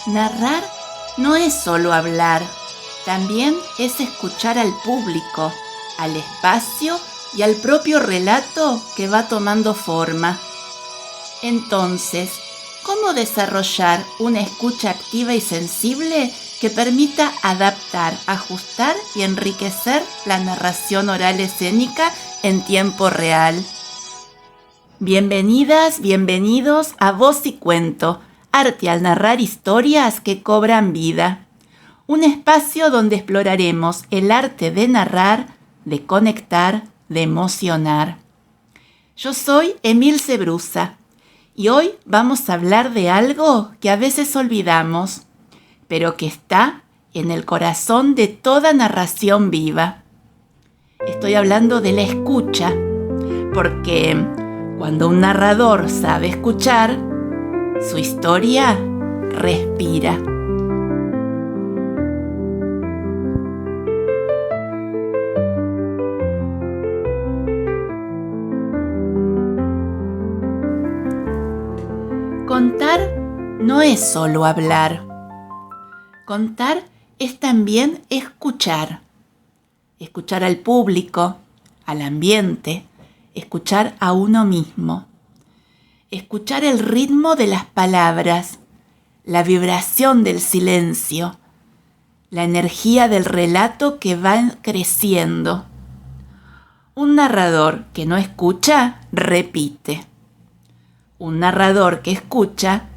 Narrar no es solo hablar, también es escuchar al público, al espacio y al propio relato que va tomando forma. Entonces, ¿cómo desarrollar una escucha activa y sensible que permita adaptar, ajustar y enriquecer la narración oral escénica en tiempo real? Bienvenidas, bienvenidos a Voz y Cuento, arte al narrar historias que cobran vida. Un espacio donde exploraremos el arte de narrar, de conectar, de emocionar. Yo soy Emilce Brusa y hoy vamos a hablar de algo que a veces olvidamos, pero que está en el corazón de toda narración viva. Estoy hablando de la escucha, porque cuando un narrador sabe escuchar, su historia respira. Contar no es solo hablar. Contar es también escuchar. Escuchar al público, al ambiente, escuchar a uno mismo. Escuchar el ritmo de las palabras, la vibración del silencio, la energía del relato que va creciendo. Un narrador que no escucha, repite. Un narrador que escucha,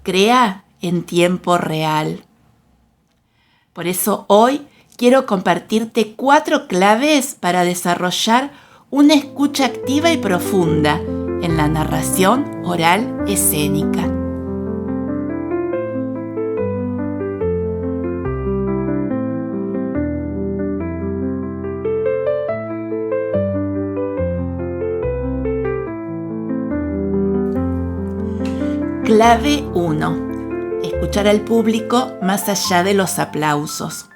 crea en tiempo real. Por eso hoy quiero compartirte 4 claves para desarrollar una escucha activa y profunda en la narración oral escénica. Clave 1. Escuchar al público más allá de los aplausos.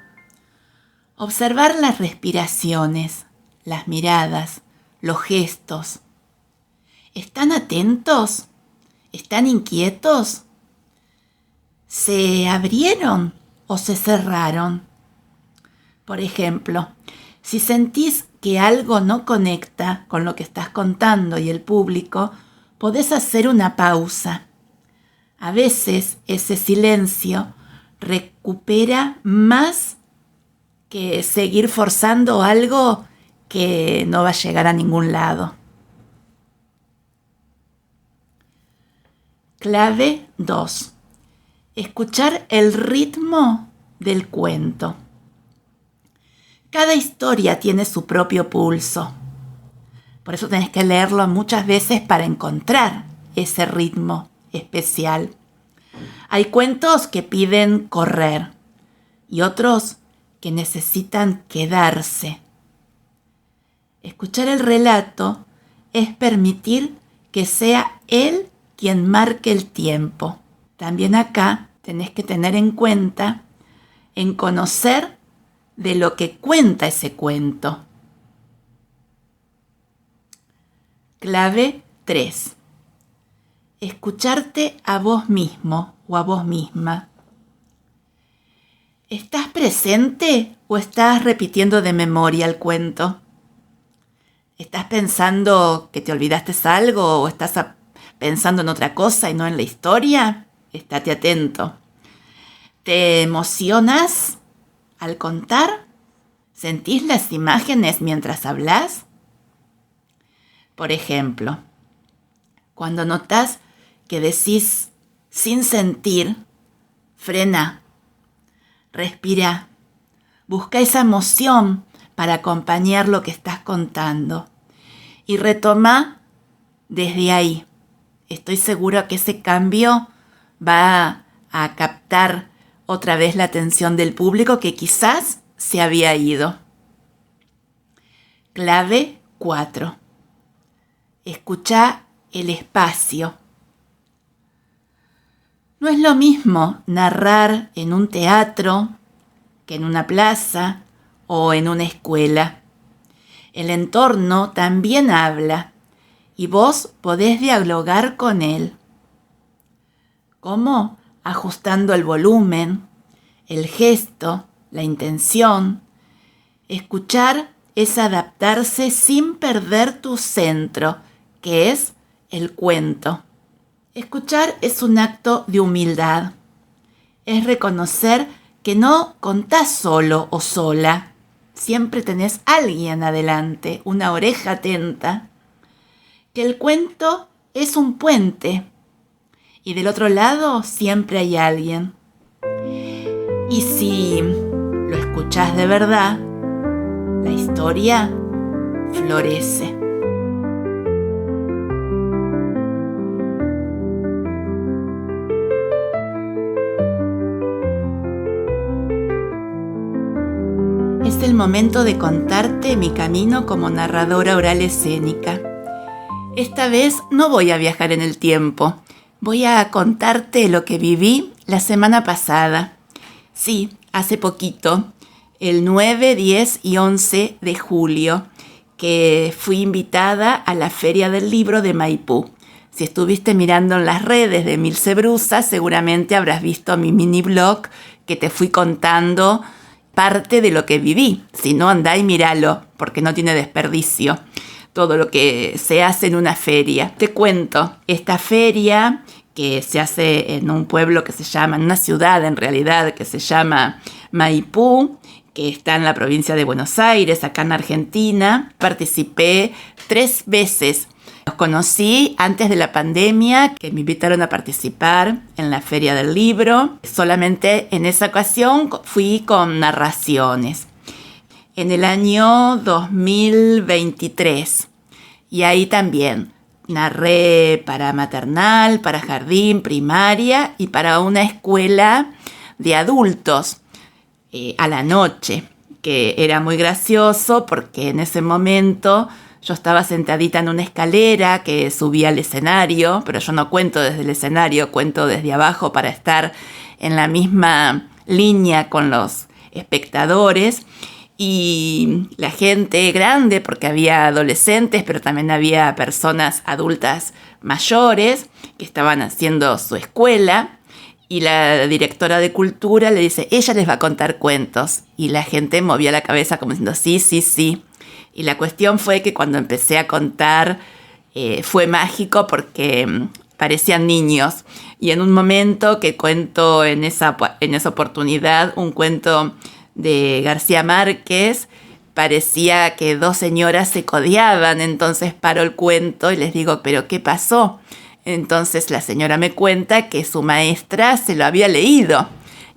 Observar las respiraciones, las miradas, los gestos. ¿Están atentos? ¿Están inquietos? ¿Se abrieron o se cerraron? Por ejemplo, si sentís que algo no conecta con lo que estás contando y el público, podés hacer una pausa. A veces ese silencio recupera más que seguir forzando algo que no va a llegar a ningún lado. Clave 2. Escuchar el ritmo del cuento. Cada historia tiene su propio pulso. Por eso tenés que leerlo muchas veces para encontrar ese ritmo especial. Hay cuentos que piden correr y otros que necesitan quedarse. Escuchar el relato es permitir que sea él quien marque el tiempo. También acá tenés que tener en cuenta en conocer de lo que cuenta ese cuento. Clave 3. Escucharte a vos mismo o a vos misma. ¿Estás presente o estás repitiendo de memoria el cuento? ¿Estás pensando que te olvidaste algo o estás pensando en otra cosa y no en la historia? Estate atento. ¿Te emocionas al contar? ¿Sentís las imágenes mientras hablas? Por ejemplo, cuando notás que decís sin sentir, frena, respira, busca esa emoción para acompañar lo que estás contando y retoma desde ahí. Estoy seguro que ese cambio va a captar otra vez la atención del público que quizás se había ido. Clave 4. Escucha el espacio. No es lo mismo narrar en un teatro que en una plaza o en una escuela. El entorno también habla y vos podés dialogar con él. ¿Cómo? ajustando el volumen, el gesto, la intención. Escuchar es adaptarse sin perder tu centro, que es el cuento. Escuchar es un acto de humildad. Es reconocer que no contás solo o sola. Siempre tenés alguien adelante, una oreja atenta. Que el cuento es un puente y del otro lado siempre hay alguien. Y si lo escuchás de verdad, la historia florece. Es el momento de contarte mi camino como narradora oral escénica. Esta vez no voy a viajar en el tiempo. Voy a contarte lo que viví la semana pasada. Sí, hace poquito, el 9, 10 y 11 de julio, que fui invitada a la Feria del Libro de Maipú. Si estuviste mirando en las redes de Milce Brusa, seguramente habrás visto mi mini blog que te fui contando parte de lo que viví. Si no, andá y míralo, porque no tiene desperdicio todo lo que se hace en una feria. Te cuento, esta feria que se hace en un pueblo que se llama, en una ciudad en realidad, que se llama Maipú, que está en la provincia de Buenos Aires, acá en Argentina. Participé 3 veces. Los conocí antes de la pandemia, que me invitaron a participar en la Feria del Libro. Solamente en esa ocasión fui con narraciones. En el año 2023. Y ahí también narré para maternal, para jardín, primaria y para una escuela de adultos a la noche, que era muy gracioso porque en ese momento yo estaba sentadita en una escalera que subía al escenario, pero yo no cuento desde el escenario, cuento desde abajo para estar en la misma línea con los espectadores. Y la gente grande, porque había adolescentes, pero también había personas adultas mayores que estaban haciendo su escuela. Y la directora de cultura le dice, ella les va a contar cuentos. Y la gente movía la cabeza como diciendo, sí, sí, sí. Y la cuestión fue que cuando empecé a contar fue mágico porque parecían niños. Y en un momento que cuento en esa oportunidad un cuento de García Márquez, parecía que 2 señoras se codeaban, entonces paro el cuento y les digo, ¿pero qué pasó? Entonces la señora me cuenta que su maestra se lo había leído.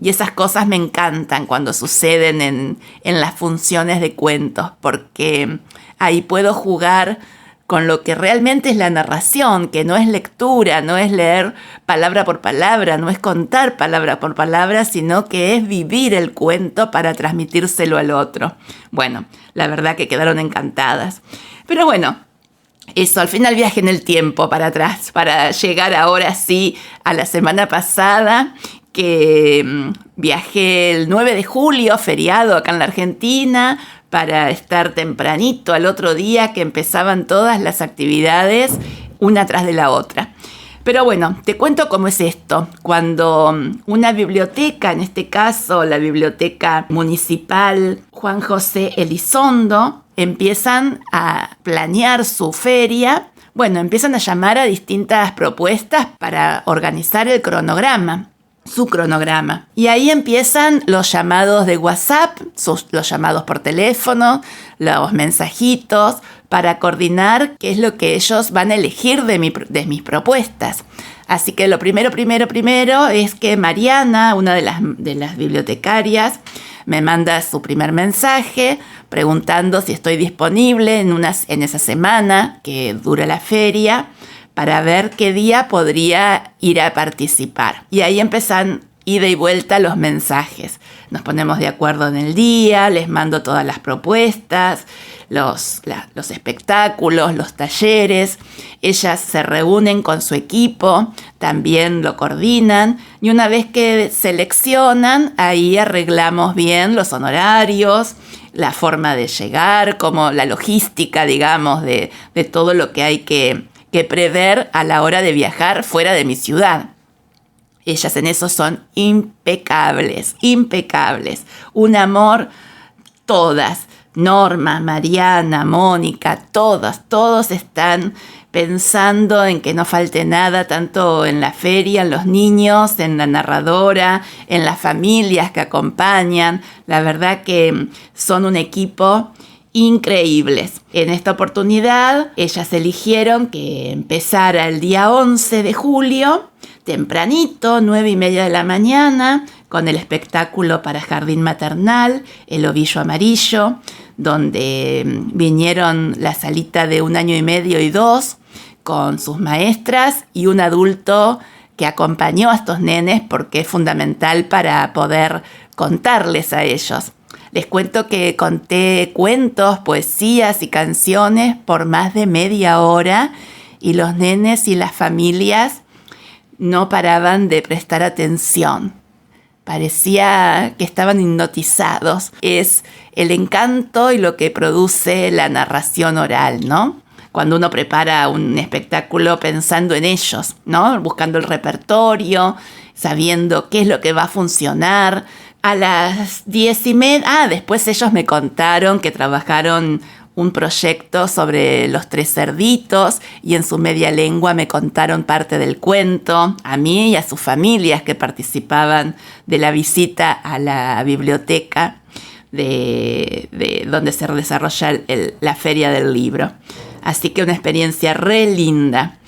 Y esas cosas me encantan cuando suceden en las funciones de cuentos, porque ahí puedo jugar con lo que realmente es la narración, que no es lectura, no es leer palabra por palabra, no es contar palabra por palabra, sino que es vivir el cuento para transmitírselo al otro. Bueno, la verdad que quedaron encantadas. Pero bueno, eso, al final viajé en el tiempo para atrás, para llegar ahora sí a la semana pasada, que viajé el 9 de julio, feriado acá en la Argentina, para estar tempranito al otro día que empezaban todas las actividades una tras de la otra. Pero bueno, te cuento cómo es esto. Cuando una biblioteca, en este caso la Biblioteca Municipal Juan José Elizondo, empiezan a planear su feria, bueno, empiezan a llamar a distintas propuestas para organizar el cronograma. Su cronograma. Y ahí empiezan los llamados de WhatsApp, los llamados por teléfono, los mensajitos, para coordinar qué es lo que ellos van a elegir de mis propuestas. Así que lo primero es que Mariana, una de las bibliotecarias, me manda su primer mensaje preguntando si estoy disponible en esa semana que dura la feria, para ver qué día podría ir a participar. Y ahí empiezan ida y vuelta los mensajes. Nos ponemos de acuerdo en el día, les mando todas las propuestas, los espectáculos, los talleres. Ellas se reúnen con su equipo, también lo coordinan. Y una vez que seleccionan, ahí arreglamos bien los honorarios, la forma de llegar, como la logística, digamos, de todo lo que hay que prever a la hora de viajar fuera de mi ciudad. Ellas en eso son impecables, impecables. Un amor, todas. Norma, Mariana, Mónica, todos están pensando en que no falte nada, tanto en la feria, en los niños, en la narradora, en las familias que acompañan. La verdad que son un equipo increíbles. En esta oportunidad, ellas eligieron que empezara el día 11 de julio, tempranito, 9:30 de la mañana, con el espectáculo para jardín maternal, El Ovillo Amarillo, donde vinieron la Salita de 1 año y medio y 2, con sus maestras y un adulto que acompañó a estos nenes porque es fundamental para poder contarles a ellos. Les cuento que conté cuentos, poesías y canciones por más de media hora y los nenes y las familias no paraban de prestar atención. Parecía que estaban hipnotizados. Es el encanto y lo que produce la narración oral, ¿no? Cuando uno prepara un espectáculo pensando en ellos, ¿no? Buscando el repertorio, sabiendo qué es lo que va a funcionar. A las 10:30, después ellos me contaron que trabajaron un proyecto sobre los 3 cerditos y en su media lengua me contaron parte del cuento, a mí y a sus familias que participaban de la visita a la biblioteca de donde se desarrolla la Feria del Libro. Así que una experiencia re linda.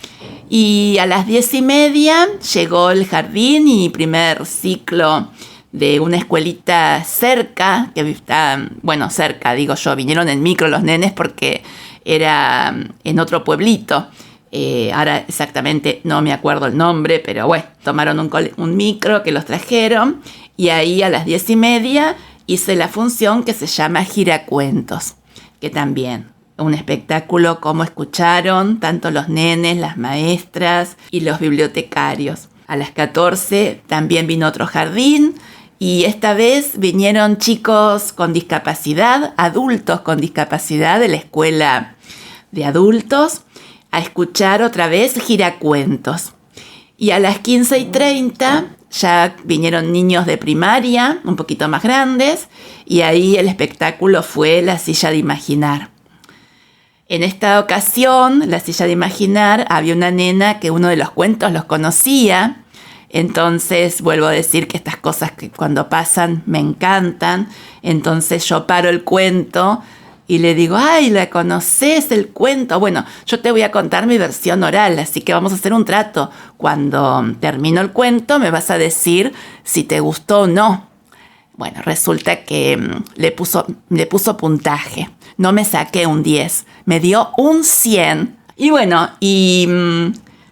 Y a las 10:30 llegó el jardín y primer ciclo de una escuelita cerca, que está, cerca, digo yo, vinieron en micro los nenes porque era en otro pueblito. Ahora exactamente no me acuerdo el nombre, pero bueno, tomaron un micro que los trajeron y ahí a las 10:30 hice la función que se llama Giracuentos, que también un espectáculo como escucharon tanto los nenes, las maestras y los bibliotecarios. A las 14 también vino otro jardín y esta vez vinieron chicos con discapacidad, adultos con discapacidad de la escuela de adultos a escuchar otra vez Giracuentos. Y a las 15:30 ya vinieron niños de primaria, un poquito más grandes, y ahí el espectáculo fue La Silla de Imaginar. En esta ocasión, La Silla de Imaginar, había una nena que uno de los cuentos los conocía. Entonces, vuelvo a decir que estas cosas que cuando pasan me encantan. Entonces yo paro el cuento y le digo, ay, ¿la conoces el cuento? Bueno, yo te voy a contar mi versión oral, así que vamos a hacer un trato. Cuando termino el cuento me vas a decir si te gustó o no. Bueno, resulta que le puso puntaje. No me saqué un 10, me dio un 100. Y bueno,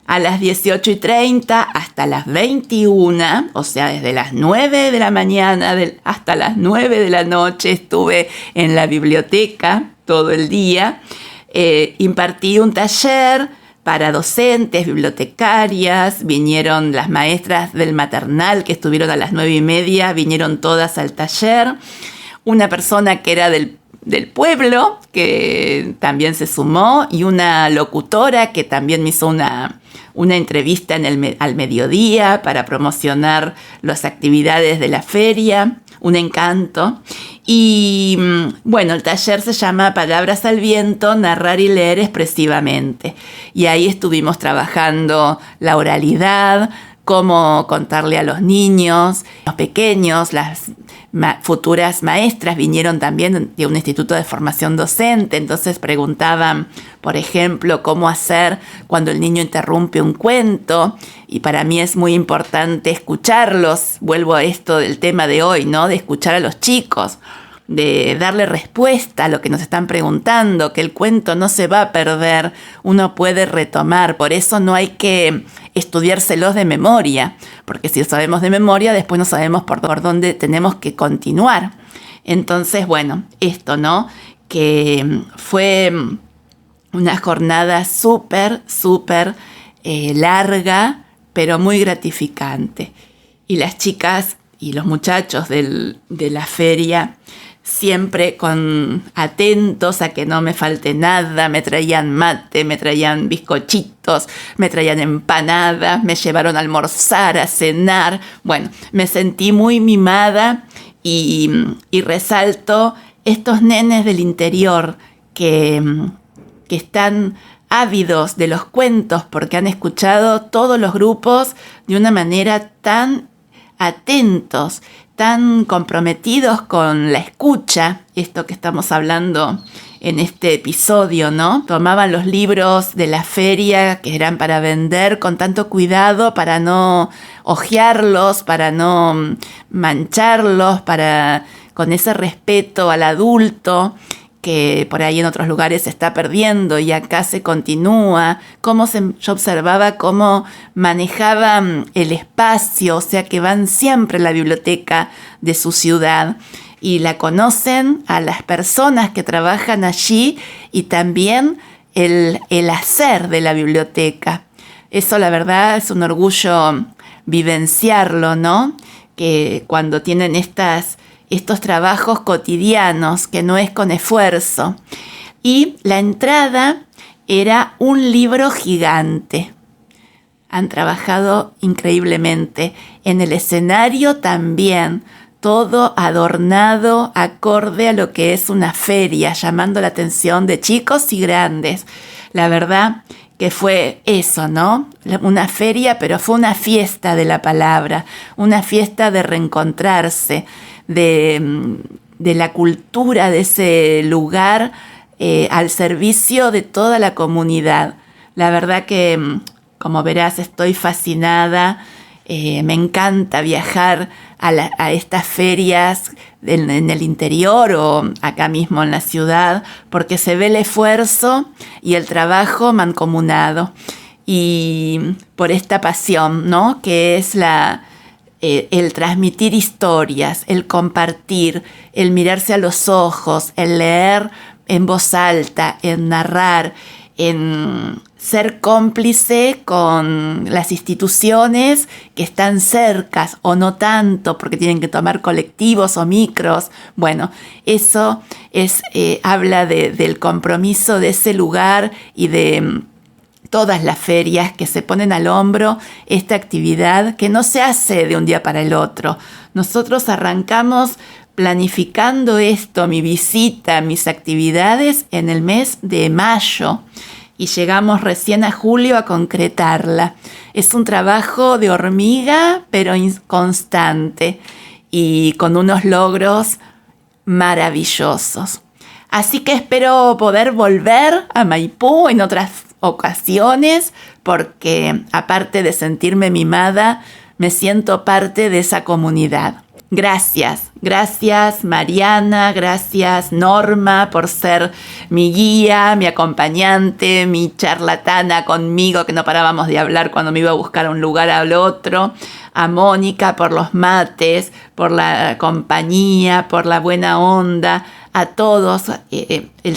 a las 18:30 hasta las 21, o sea, desde las 9 de la mañana hasta las 9 de la noche estuve en la biblioteca todo el día. Impartí un taller para docentes, bibliotecarias, vinieron las maestras del maternal que estuvieron a las 9:30, vinieron todas al taller. Una persona que era del pueblo que también se sumó y una locutora que también me hizo una entrevista al mediodía para promocionar las actividades de la feria, un encanto. Y bueno, el taller se llama Palabras al Viento, narrar y leer expresivamente. Y ahí estuvimos trabajando la oralidad, cómo contarle a los niños, los pequeños, las futuras maestras vinieron también de un instituto de formación docente, entonces preguntaban, por ejemplo, cómo hacer cuando el niño interrumpe un cuento, y para mí es muy importante escucharlos. Vuelvo a esto del tema de hoy, ¿no? De escuchar a los chicos, de darle respuesta a lo que nos están preguntando, que el cuento no se va a perder, uno puede retomar, por eso no hay que estudiárselos de memoria, porque si lo sabemos de memoria, después no sabemos por dónde tenemos que continuar. Entonces, bueno, esto, ¿no? Que fue una jornada súper larga, pero muy gratificante. Y las chicas y los muchachos de la feria siempre atentos a que no me falte nada. Me traían mate, me traían bizcochitos, me traían empanadas, me llevaron a almorzar, a cenar. Bueno, me sentí muy mimada y resalto estos nenes del interior que están ávidos de los cuentos porque han escuchado todos los grupos de una manera tan atentos, tan comprometidos con la escucha, esto que estamos hablando en este episodio, ¿no? Tomaban los libros de la feria que eran para vender con tanto cuidado para no hojearlos, para no mancharlos, con ese respeto al adulto que por ahí en otros lugares se está perdiendo y acá se continúa. Yo observaba cómo manejaban el espacio, o sea que van siempre a la biblioteca de su ciudad y la conocen a las personas que trabajan allí y también el hacer de la biblioteca. Eso la verdad es un orgullo vivenciarlo, ¿no? Que cuando tienen estos trabajos cotidianos, que no es con esfuerzo. Y la entrada era un libro gigante. Han trabajado increíblemente. En el escenario también, todo adornado acorde a lo que es una feria, llamando la atención de chicos y grandes. La verdad que fue eso, ¿no? Una feria, pero fue una fiesta de la palabra, una fiesta de reencontrarse, de la cultura de ese lugar al servicio de toda la comunidad. La verdad que, como verás, estoy fascinada. Me encanta viajar a estas ferias en el interior o acá mismo en la ciudad, porque se ve el esfuerzo y el trabajo mancomunado. Y por esta pasión, ¿no? Que es el transmitir historias, el compartir, el mirarse a los ojos, el leer en voz alta, en narrar, en ser cómplice con las instituciones que están cercas o no tanto porque tienen que tomar colectivos o micros. Bueno, eso habla del compromiso de ese lugar y de todas las ferias que se ponen al hombro esta actividad que no se hace de un día para el otro. Nosotros arrancamos planificando esto, mi visita, mis actividades en el mes de mayo y llegamos recién a julio a concretarla. Es un trabajo de hormiga, pero constante y con unos logros maravillosos. Así que espero poder volver a Maipú en otras ocasiones, porque aparte de sentirme mimada, me siento parte de esa comunidad. Gracias Mariana, gracias Norma por ser mi guía, mi acompañante, mi charlatana conmigo, que no parábamos de hablar cuando me iba a buscar a un lugar al otro. A Mónica por los mates, por la compañía, por la buena onda. A todos,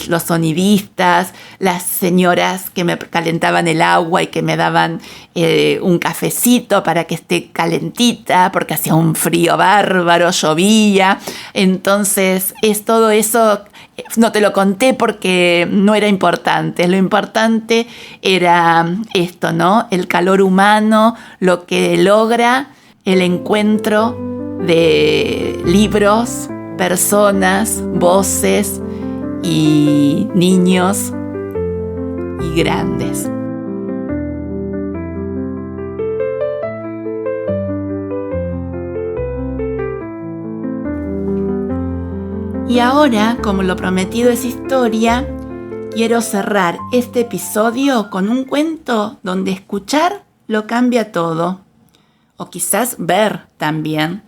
los sonidistas, las señoras que me calentaban el agua y que me daban un cafecito para que esté calentita, porque hacía un frío bárbaro, llovía. Entonces, todo eso no te lo conté porque no era importante. Lo importante era esto, ¿no? El calor humano, lo que logra el encuentro de libros, personas, voces y niños y grandes. Y ahora, como lo prometido es historia, quiero cerrar este episodio con un cuento donde escuchar lo cambia todo, o quizás ver también.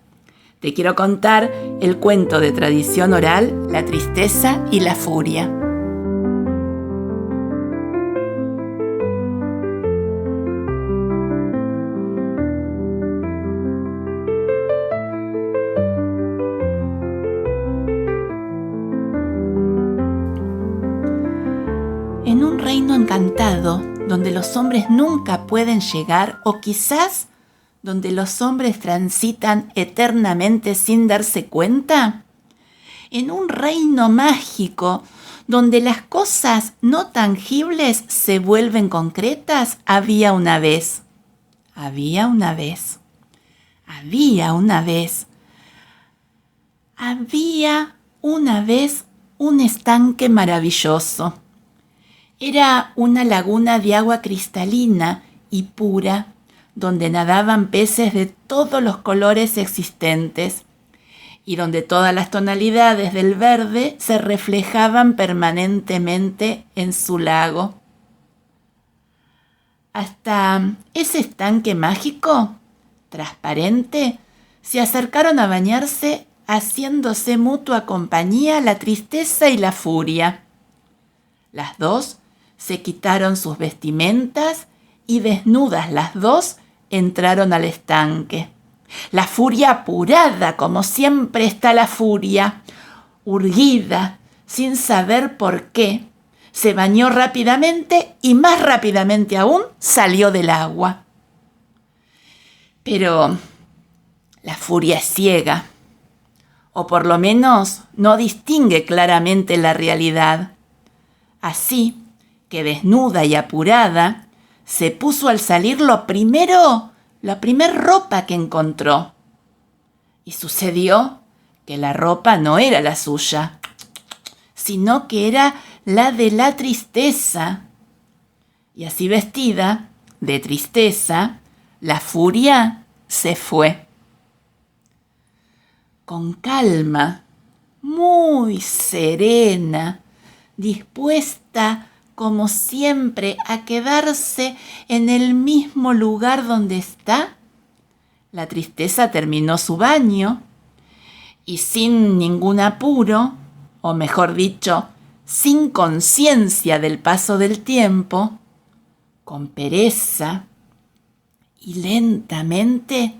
Te quiero contar el cuento de tradición oral, La tristeza y la furia. En un reino encantado, donde los hombres nunca pueden llegar, o quizás donde los hombres transitan eternamente sin darse cuenta, en un reino mágico donde las cosas no tangibles se vuelven concretas, había una vez un estanque maravilloso. Era una laguna de agua cristalina y pura, donde nadaban peces de todos los colores existentes y donde todas las tonalidades del verde se reflejaban permanentemente en su lago. Hasta ese estanque mágico, transparente, se acercaron a bañarse, haciéndose mutua compañía la tristeza y la furia. Las dos se quitaron sus vestimentas y desnudas las dos entraron al estanque. La furia apurada, como siempre está la furia, urgida, sin saber por qué, se bañó rápidamente y más rápidamente aún salió del agua. Pero la furia es ciega, o por lo menos no distingue claramente la realidad. Así que desnuda y apurada, se puso al salir la primer ropa que encontró. Y sucedió que la ropa no era la suya, sino que era la de la tristeza. Y así vestida, de tristeza, la furia se fue. Con calma, muy serena, dispuesta como siempre a quedarse en el mismo lugar donde está, la tristeza terminó su baño y sin ningún apuro, o mejor dicho, sin conciencia del paso del tiempo, con pereza y lentamente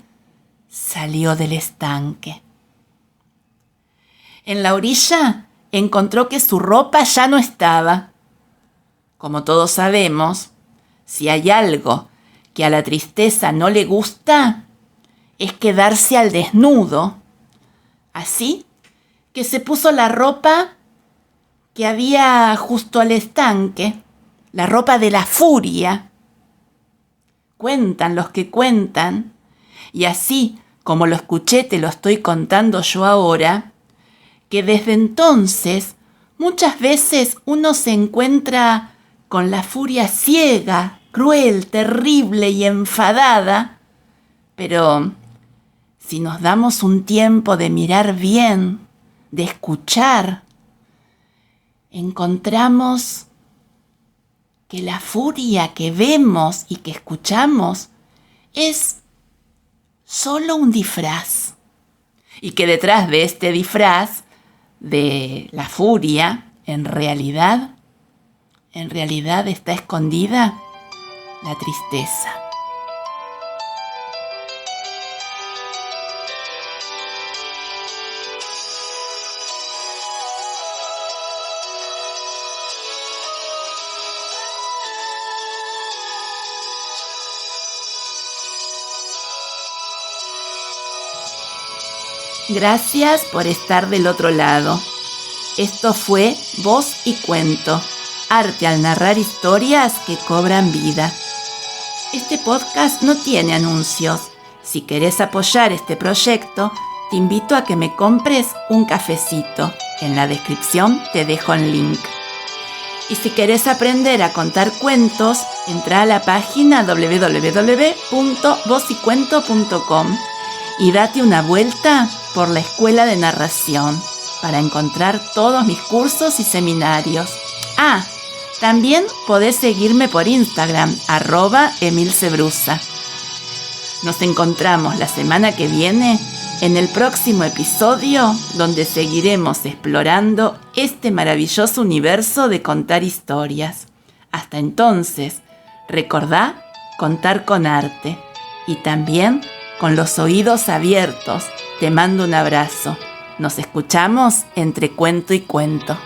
salió del estanque. En la orilla encontró que su ropa ya no estaba. Como todos sabemos, si hay algo que a la tristeza no le gusta, es quedarse al desnudo. Así que se puso la ropa que había justo al estanque, la ropa de la furia. Cuentan los que cuentan, y así como lo escuché te lo estoy contando yo ahora, que desde entonces muchas veces uno se encuentra con la furia ciega, cruel, terrible y enfadada, pero si nos damos un tiempo de mirar bien, de escuchar, encontramos que la furia que vemos y que escuchamos es solo un disfraz, y que detrás de este disfraz de la furia, en realidad está escondida la tristeza. Gracias por estar del otro lado. Esto fue Voz y Cuento, arte al narrar historias que cobran vida. Este podcast no tiene anuncios. Si querés apoyar este proyecto, te invito a que me compres un cafecito. En la descripción te dejo el link. Y si querés aprender a contar cuentos, entra a la página www.vozycuento.com y date una vuelta por la Escuela de Narración para encontrar todos mis cursos y seminarios. También podés seguirme por Instagram, @emilcebrusa. Nos encontramos la semana que viene en el próximo episodio, donde seguiremos explorando este maravilloso universo de contar historias. Hasta entonces, recordá contar con arte y también con los oídos abiertos. Te mando un abrazo. Nos escuchamos entre cuento y cuento.